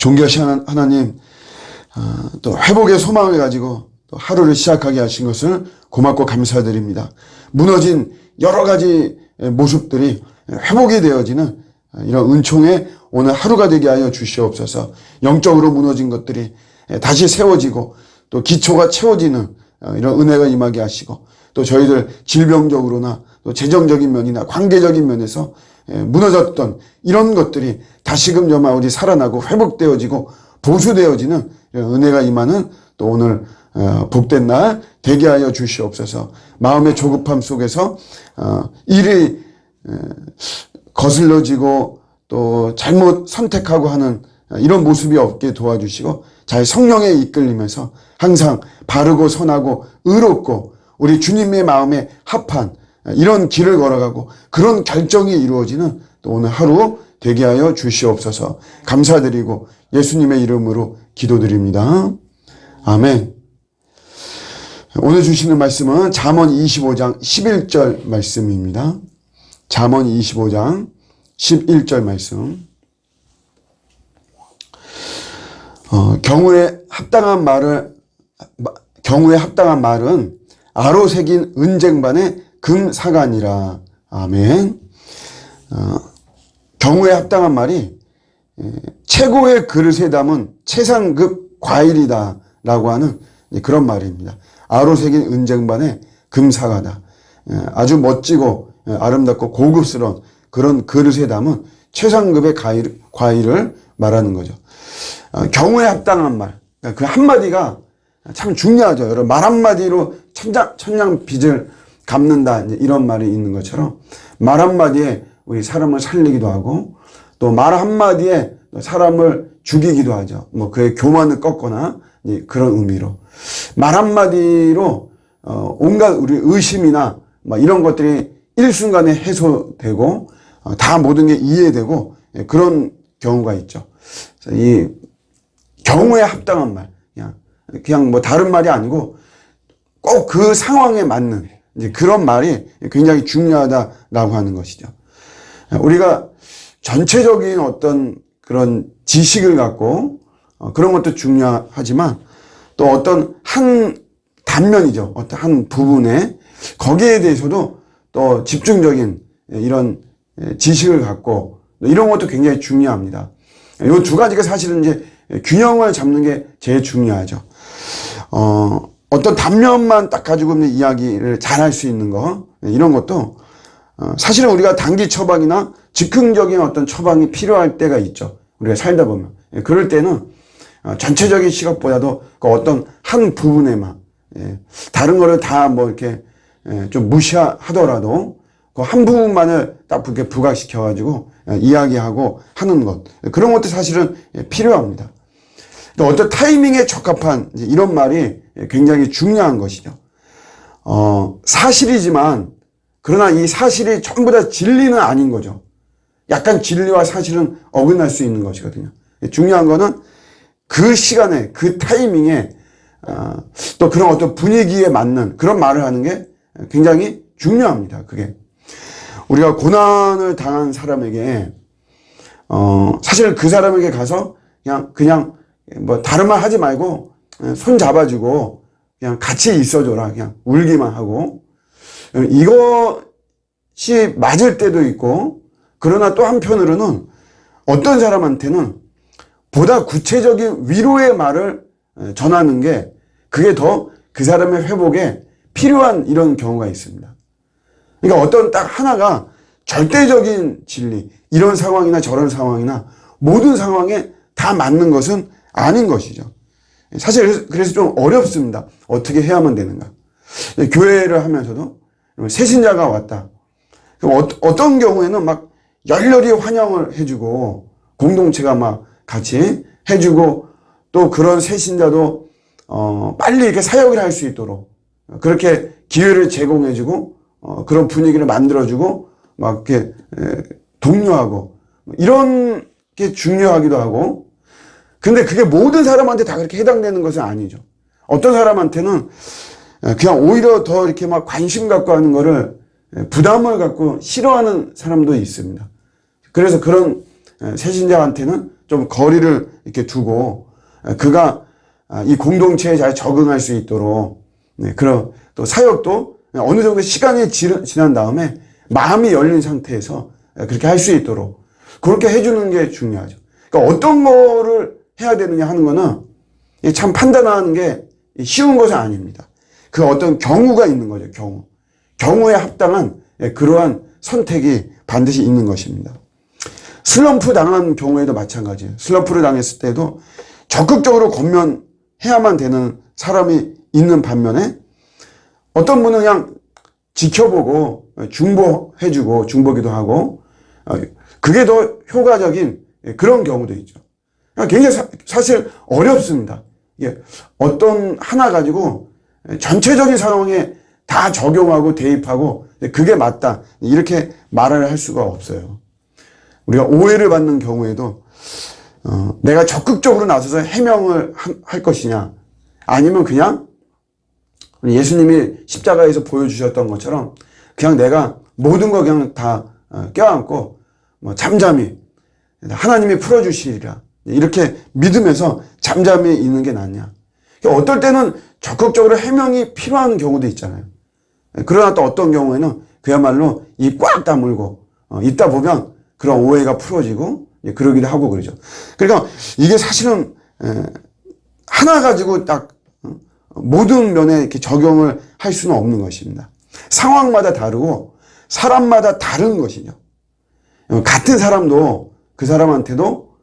존귀하신 하나님, 또 회복의 소망을 가지고 또 하루를 시작하게 하신 것을 고맙고 감사드립니다. 무너진 여러 가지 모습들이 회복이 되어지는 이런 은총의 오늘 하루가 되게 하여 주시옵소서. 영적으로 무너진 것들이 다시 세워지고 또 기초가 채워지는 이런 은혜가 임하게 하시고, 또 저희들 질병적으로나 또 재정적인 면이나 관계적인 면에서 무너졌던 이런 것들이 다시금 정말 우리 살아나고 회복되어지고 보수되어지는 은혜가 임하는 또 오늘 복된 날 되게 하여 주시옵소서. 마음의 조급함 속에서 일이 거슬러지고 또 잘못 선택하고 하는 이런 모습이 없게 도와주시고, 잘 성령에 이끌리면서 항상 바르고 선하고 의롭고 우리 주님의 마음에 합한 이런 길을 걸어가고 그런 결정이 이루어지는 또 오늘 하루 되게 하여 주시옵소서. 감사드리고 예수님의 이름으로 기도드립니다. 아멘. 오늘 주시는 말씀은 잠언 25장 11절 말씀입니다. 잠언 25장 11절 말씀. 경우에 합당한 말은 아로 새긴 은쟁반의 금사간이라. 아멘. 경우에 합당한 말이 최고의 그릇에 담은 최상급 과일이다 라고 하는 그런 말입니다. 아로 새긴 은쟁반의 금사가다. 아주 멋지고 아름답고 고급스러운 그런 그릇에 담은 최상급의 과일을 말하는 거죠. 경우에 합당한 말, 그 한마디가 참 중요하죠. 여러분, 말 한마디로 천냥 빚을 갚는다, 이런 말이 있는 것처럼 말 한마디에 우리 사람을 살리기도 하고 또 말 한마디에 사람을 죽이기도 하죠. 뭐 그의 교만을 꺾거나 그런 의미로 말 한마디로 온갖 우리 의심이나 이런 것들이 일순간에 해소되고 다 모든 게 이해되고 그런 경우가 있죠. 이 경우에 합당한 말, 그냥 뭐 다른 말이 아니고 꼭 그 상황에 맞는 이제 그런 말이 굉장히 중요하다라고 하는 것이죠. 우리가 전체적인 어떤 그런 지식을 갖고 그런 것도 중요하지만 또 어떤 한 단면이죠. 어떤 한 부분에 거기에 대해서도 또 집중적인 이런 지식을 갖고 이런 것도 굉장히 중요합니다. 이 두 가지가 사실은 이제 균형을 잡는 게 제일 중요하죠. 어떤 단면만 딱 가지고 있는 이야기를 잘 할 수 있는 거, 이런 것도 사실은 우리가 단기 처방이나 즉흥적인 어떤 처방이 필요할 때가 있죠. 우리가 살다 보면. 그럴 때는 전체적인 시각보다도 그 어떤 한 부분에만, 다른 거를 다 뭐 이렇게 좀 무시하더라도 그 한 부분만을 딱 이렇게 부각시켜가지고 이야기하고 하는 것, 그런 것도 사실은 필요합니다. 또 어떤 타이밍에 적합한 이런 말이 굉장히 중요한 것이죠. 사실이지만 그러나 이 사실이 전부 다 진리는 아닌 거죠. 약간 진리와 사실은 어긋날 수 있는 것이거든요. 중요한 거는 그 시간에 그 타이밍에 또 그런 어떤 분위기에 맞는 그런 말을 하는 게 굉장히 중요합니다. 그게 우리가 고난을 당한 사람에게 사실 그 사람에게 가서 그냥 뭐 다른 말 하지 말고 손 잡아주고 그냥 같이 있어줘라, 그냥 울기만 하고, 이것이 맞을 때도 있고, 그러나 또 한편으로는 어떤 사람한테는 보다 구체적인 위로의 말을 전하는 게 그게 더 그 사람의 회복에 필요한 이런 경우가 있습니다. 그러니까 어떤 딱 하나가 절대적인 진리, 이런 상황이나 저런 상황이나 모든 상황에 다 맞는 것은 아닌 것이죠. 사실 그래서 좀 어렵습니다. 어떻게 해야만 되는가. 교회를 하면서도 새신자가 왔다. 그럼 어떤 경우에는 막 열렬히 환영을 해주고 공동체가 막 같이 해주고 또 그런 새신자도 빨리 이렇게 사역을 할 수 있도록 그렇게 기회를 제공해주고 그런 분위기를 만들어주고 막 이렇게 독려하고 이런 게 중요하기도 하고, 근데 그게 모든 사람한테 다 그렇게 해당되는 것은 아니죠. 어떤 사람한테는 그냥 오히려 더 이렇게 막 관심 갖고 하는 거를 부담을 갖고 싫어하는 사람도 있습니다. 그래서 그런 새신자한테는 좀 거리를 이렇게 두고 그가 이 공동체에 잘 적응할 수 있도록 그런 또 사역도 어느 정도 시간이 지난 다음에 마음이 열린 상태에서 그렇게 할 수 있도록 그렇게 해주는 게 중요하죠. 그러니까 어떤 거를 해야 되느냐 하는 거는 참 판단하는 게 쉬운 것은 아닙니다. 그 어떤 경우가 있는 거죠. 경우에 합당한 그러한 선택이 반드시 있는 것입니다. 슬럼프 당한 경우에도 마찬가지예요. 슬럼프를 당했을 때도 적극적으로 권면해야만 되는 사람이 있는 반면에 어떤 분은 그냥 지켜보고 중보해주고 중보기도 하고 그게 더 효과적인 그런 경우도 있죠. 굉장히 사실 어렵습니다. 어떤 하나 가지고 전체적인 상황에 다 적용하고 대입하고 그게 맞다 이렇게 말을 할 수가 없어요. 우리가 오해를 받는 경우에도 내가 적극적으로 나서서 해명을 할 것이냐 아니면 그냥 예수님이 십자가에서 보여주셨던 것처럼 그냥 내가 모든 거 그냥 다 껴안고 잠잠히 하나님이 풀어주시리라 이렇게 믿으면서 잠잠히 있는 게 낫냐. 어떨 때는 적극적으로 해명이 필요한 경우도 있잖아요. 그러나 또 어떤 경우에는 그야말로 입 꽉 다물고 있다 보면 그런 오해가 풀어지고 그러기도 하고 그러죠. 그러니까 이게 사실은 하나 가지고 딱 모든 면에 이렇게 적용을 할 수는 없는 것입니다. 상황마다 다르고 사람마다 다른 것이죠. 같은 사람도 그 사람한테도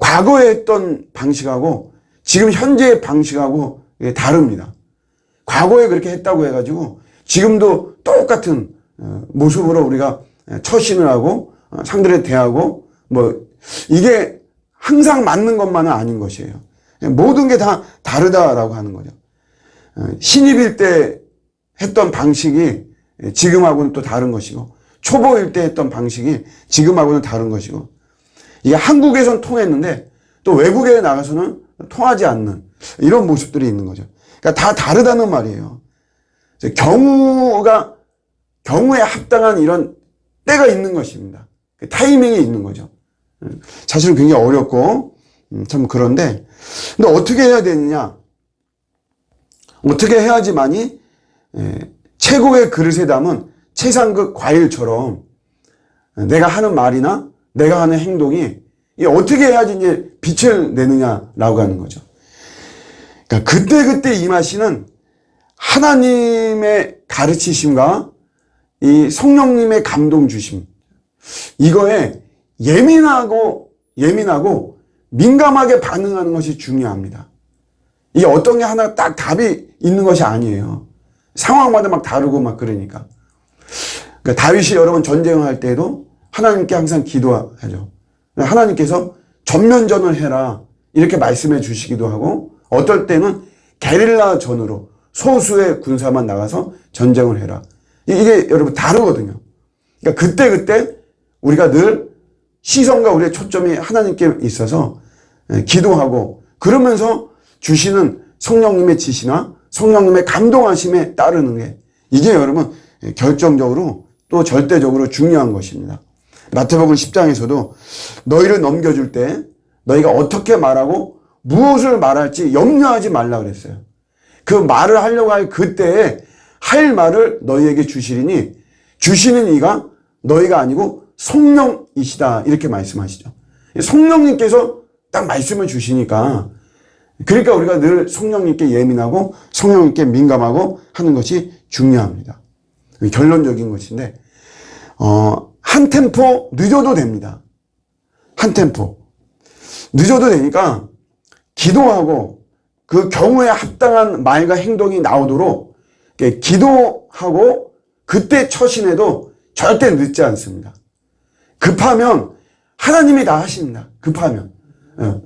과거에 했던 방식하고 지금 현재의 방식하고 다릅니다. 과거에 그렇게 했다고 해가지고 지금도 똑같은 모습으로 우리가 처신을 하고 상대를 대하고 이게 항상 맞는 것만은 아닌 것이에요. 모든 게 다 다르다라고 하는 거죠. 신입일 때 했던 방식이 지금하고는 또 다른 것이고 초보일 때 했던 방식이 지금하고는 다른 것이고 이게 한국에선 통했는데 또 외국에 나가서는 통하지 않는 이런 모습들이 있는 거죠. 그러니까 다 다르다는 말이에요. 경우에 합당한 이런 때가 있는 것입니다. 타이밍이 있는 거죠. 사실은 굉장히 어렵고 참 그런데 근데 어떻게 해야 되느냐? 어떻게 해야지만이 최고의 그릇에 담은 최상급 과일처럼 내가 하는 말이나 내가 하는 행동이 어떻게 해야지 이제 빛을 내느냐라고 하는 거죠. 그러니까 그때 임하시는 하나님의 가르치심과 이 성령님의 감동 주심 이거에 예민하고 민감하게 반응하는 것이 중요합니다. 이게 어떤 게 하나 딱 답이 있는 것이 아니에요. 상황마다 막 다르고 막 그러니까. 그러니까 다윗이 여러분 전쟁할 때도 하나님께 항상 기도하죠. 하나님께서 전면전을 해라 이렇게 말씀해 주시기도 하고 어떨 때는 게릴라 전으로 소수의 군사만 나가서 전쟁을 해라. 이게 여러분 다르거든요. 그러니까 그때 우리가 늘 시선과 우리의 초점이 하나님께 있어서 기도하고 그러면서 주시는 성령님의 지시나 성령님의 감동하심에 따르는 게 이게 여러분 결정적으로 또 절대적으로 중요한 것입니다. 마태복음 10장에서도 너희를 넘겨줄 때 너희가 어떻게 말하고 무엇을 말할지 염려하지 말라 그랬어요. 그 말을 하려고 할 그때에 할 말을 너희에게 주시리니 주시는 이가 너희가 아니고 성령이시다 이렇게 말씀하시죠. 성령님께서 딱 말씀을 주시니까 그러니까 우리가 늘 성령님께 예민하고 성령님께 민감하고 하는 것이 중요합니다. 결론적인 것인데 한 템포 늦어도 됩니다. 한 템포 늦어도 되니까 기도하고 그 경우에 합당한 말과 행동이 나오도록 기도하고 그때 처신해도 절대 늦지 않습니다. 급하면 하나님이 다 하십니다. 급하면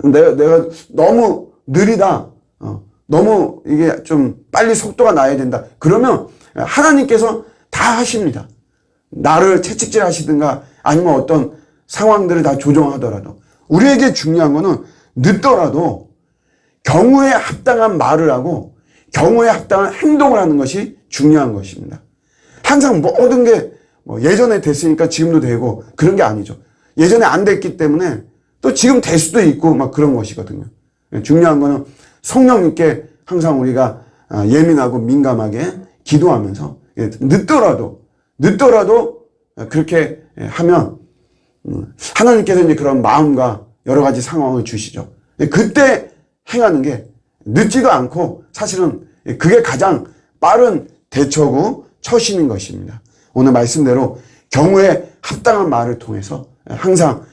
내가 너무 느리다 너무 이게 좀 빨리 속도가 나야 된다 그러면 하나님께서 다 하십니다. 나를 채찍질 하시든가 아니면 어떤 상황들을 다 조정하더라도 우리에게 중요한 거는 늦더라도 경우에 합당한 말을 하고 경우에 합당한 행동을 하는 것이 중요한 것입니다. 항상 모든 게 예전에 됐으니까 지금도 되고 그런 게 아니죠. 예전에 안 됐기 때문에 또 지금 될 수도 있고 막 그런 것이거든요. 중요한 거는 성령님께 항상 우리가 예민하고 민감하게 기도하면서 늦더라도 그렇게 하면 하나님께서 이제 그런 마음과 여러 가지 상황을 주시죠. 그때 행하는 게 늦지도 않고 사실은 그게 가장 빠른 대처고 처신인 것입니다. 오늘 말씀대로 경우에 합당한 말을 통해서 항상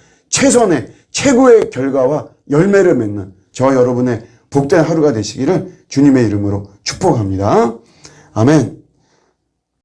최고의 결과와 열매를 맺는 저 여러분의 복된 하루가 되시기를 주님의 이름으로 축복합니다. 아멘.